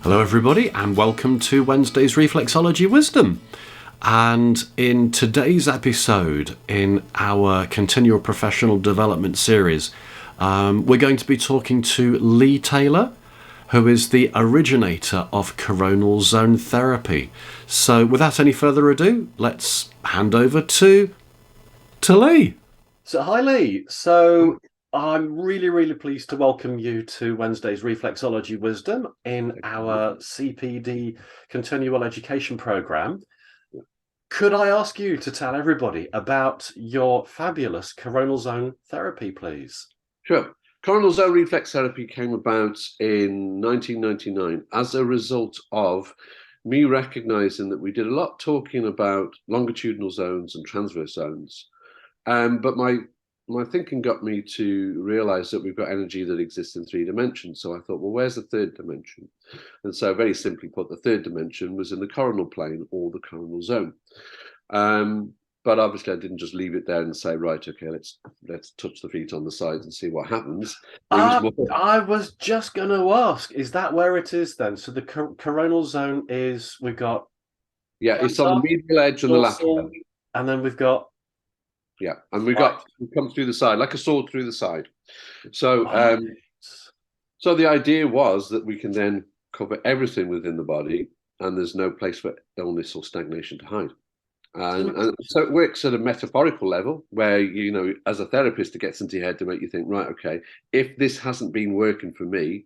Hello everybody and welcome to Wednesday's Reflexology Wisdom. And in today's episode in our Continual Professional Development series, we're going to be talking to Lee Taylor, who is the originator of Coronal Zone Therapy. So without any further ado, let's hand over to Lee. So hi Lee. So I'm really pleased to welcome you to Wednesday's Reflexology Wisdom in our CPD Continual Education Programme. Could I ask you to tell everybody about your fabulous coronal zone therapy, please? Sure. Coronal zone reflex therapy came about in 1999 as a result of me recognizing that we did a lot talking about longitudinal zones and transverse zones. But my thinking got me to realize that we've got energy that exists in 3 dimensions. So I thought, well, where's the 3rd dimension? And so very simply put, the 3rd dimension was in the coronal plane or the coronal zone. But obviously I didn't just leave it there and say, right, okay, let's touch the feet on the sides and see what happens. I was just going to ask, is that where it is then? So the coronal zone is, we've got... Yeah, it's on the medial edge and the lateral edge. And then we've got... Yeah, and we come through the side, like a sword through the side. So, so the idea was that we can then cover everything within the body, and there's no place for illness or stagnation to hide. And so it works at a metaphorical level, where you know, as a therapist, it gets into your head to make you think, right, okay, if this hasn't been working for me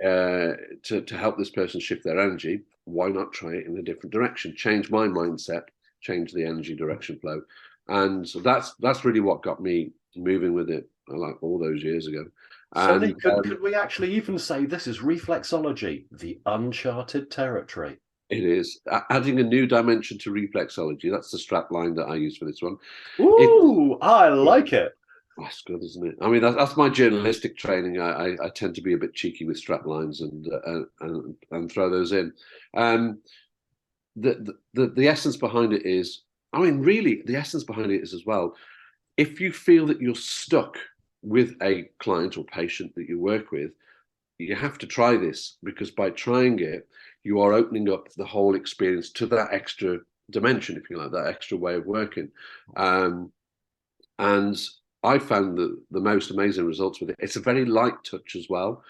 to help this person shift their energy, why not try it in a different direction? Change my mindset, change the energy direction flow. And so that's really what got me moving with it, like all those years ago. And could we actually even say this is reflexology, the uncharted territory? It is adding a new dimension to reflexology. That's the strap line that I use for this one. Ooh, I like it. That's good, isn't it? I mean, that's my journalistic training. I tend to be a bit cheeky with strap lines and throw those in. The essence behind it is, I mean, really, the essence behind it is as well, if you feel that you're stuck with a client or patient that you work with, you have to try this, because by trying it, you are opening up the whole experience to that extra dimension, if you like, that extra way of working. And I found the most amazing results with it. It's a very light touch as well.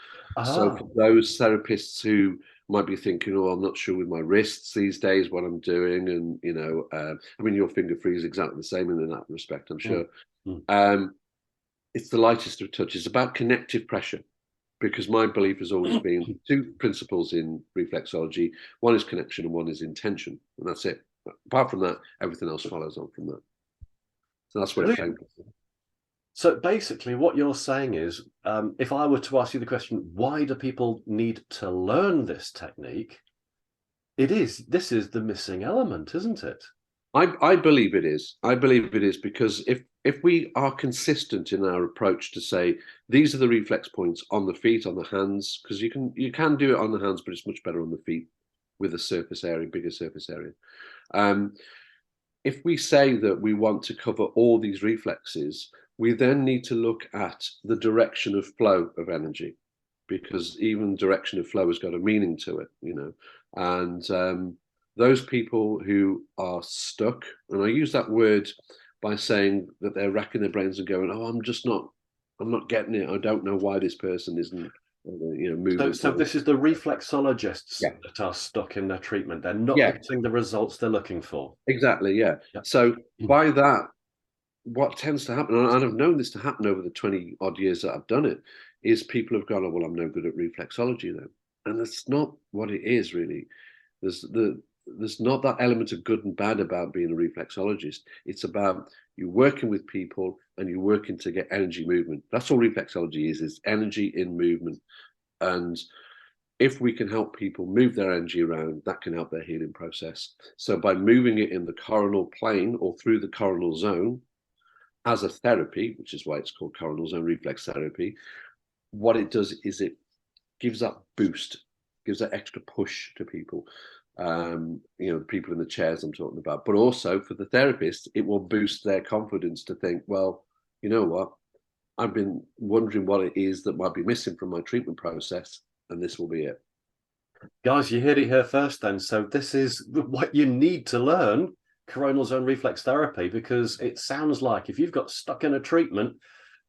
So for those therapists who might be thinking, oh, I'm not sure with my wrists these days what I'm doing, and you know, I mean, your finger free is exactly the same in that respect, I'm sure. It's the lightest of touches. It's about connective pressure, because my belief has always been 2 principles in reflexology. One is connection and one is intention, and that's it. Apart from that, everything else follows on from that. So that's where it came from. So basically what you're saying is, if I were to ask you the question, why do people need to learn this technique? This is the missing element, isn't it? I believe it is. I believe it is, because if we are consistent in our approach to say, these are the reflex points on the feet, on the hands, because you can do it on the hands, but it's much better on the feet with a surface area, bigger surface area. If we say that we want to cover all these reflexes, we then need to look at the direction of flow of energy, because even direction of flow has got a meaning to it, you know. And those people who are stuck, and I use that word by saying that they're racking their brains and going, oh, I'm not getting it. I don't know why this person isn't, you know, moving. So this is the reflexologists that are stuck in their treatment. They're not getting the results they're looking for. Exactly, yeah. So by that, what tends to happen, and I've known this to happen over the 20 odd years that I've done it, is people have gone, oh, well, I'm no good at reflexology then. And that's not what it is, really. There's not that element of good and bad about being a reflexologist. It's about you working with people and you're working to get energy movement. That's all reflexology is energy in movement. And if we can help people move their energy around, that can help their healing process. So by moving it in the coronal plane or through the coronal zone as a therapy, which is why it's called coronal zone reflex therapy, what it does is it gives that boost, gives that extra push to people. You know, the people in the chairs I'm talking about, but also for the therapist, it will boost their confidence to think, well, you know what, I've been wondering what it is that might be missing from my treatment process, and this will be it. Guys, you heard it here first then. So this is what you need to learn, coronal zone reflex therapy, because it sounds like if you've got stuck in a treatment,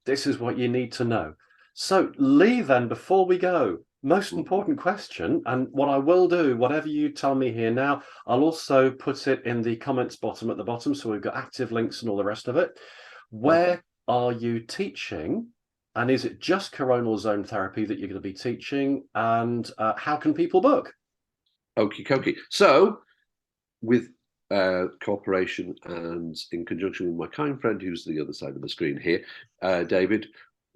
this is what you need to know. So Lee, then, before we go, most important question, and what I will do, whatever you tell me here now, I'll also put it in the comments bottom at the bottom, so we've got active links and all the rest of it. Where are you teaching? And is it just coronal zone therapy that you're going to be teaching? And how can people book? Okie dokie. So, with cooperation and in conjunction with my kind friend, who's the other side of the screen here, David,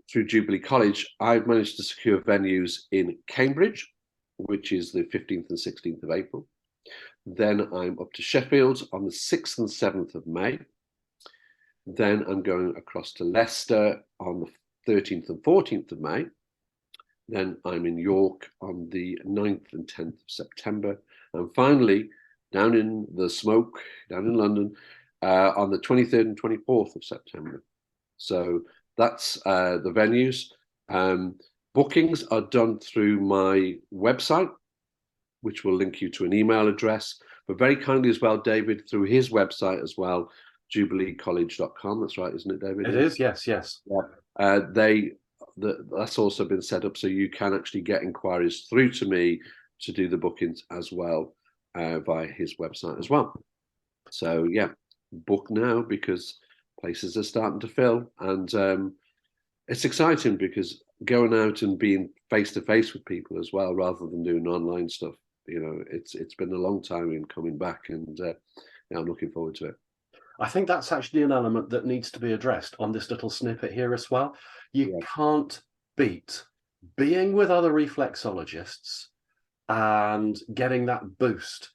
through Jubilee College, I've managed to secure venues in Cambridge, which is the 15th and 16th of April. Then I'm up to Sheffield on the 6th and 7th of May. Then I'm going across to Leicester on the 13th and 14th of May. Then I'm in York on the 9th and 10th of September. And finally, down in the smoke, down in London, on the 23rd and 24th of September. So that's the venues. Bookings are done through my website, which will link you to an email address, but very kindly as well, David, through his website as well, jubileecollege.com. That's right, isn't it, David? It is, yes. Yeah. That's also been set up so you can actually get inquiries through to me to do the bookings as well via his website as well. So yeah, book now because places are starting to fill, and it's exciting because going out and being face to face with people as well, rather than doing online stuff. You know, it's been a long time in coming back, and I'm looking forward to it. I think that's actually an element that needs to be addressed on this little snippet here as well. You can't beat being with other reflexologists and getting that boost.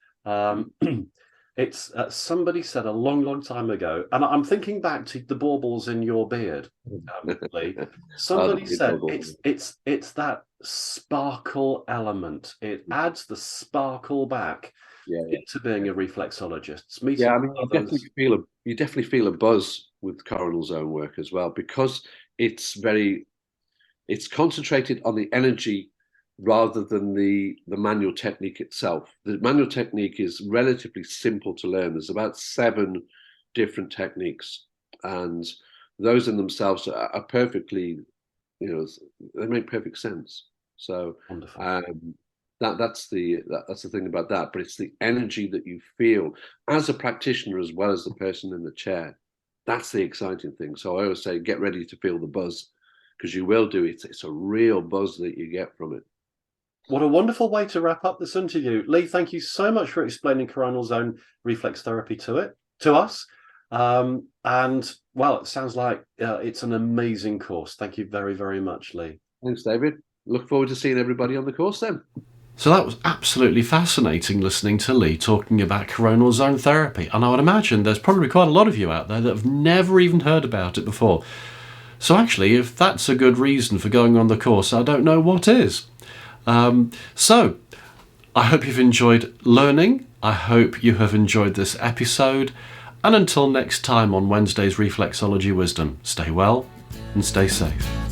It's somebody said a long time ago, and I'm thinking back to the baubles in your beard, Lee. Somebody said it's that sparkle element. It adds the sparkle back into being a reflexologist. I mean, you definitely feel a buzz with coronal zone work as well, because it's concentrated on the energy rather than the manual technique itself. The manual technique is relatively simple to learn. There's about 7 different techniques, and those in themselves are perfectly, they make perfect sense. So that's the thing about that. But it's the energy that you feel as a practitioner as well as the person in the chair. That's the exciting thing. So I always say, get ready to feel the buzz, because you will do it. It's a real buzz that you get from it. What a wonderful way to wrap up this interview. Lee, thank you so much for explaining coronal zone reflex therapy to us. And, well, it sounds like it's an amazing course. Thank you very, very much, Lee. Thanks, David. Look forward to seeing everybody on the course then. So that was absolutely fascinating listening to Lee talking about coronal zone therapy. And I would imagine there's probably quite a lot of you out there that have never even heard about it before. So actually, if that's a good reason for going on the course, I don't know what is. So I hope you've enjoyed learning. I hope you have enjoyed this episode. And until next time on Wednesday's Reflexology Wisdom, stay well and stay safe.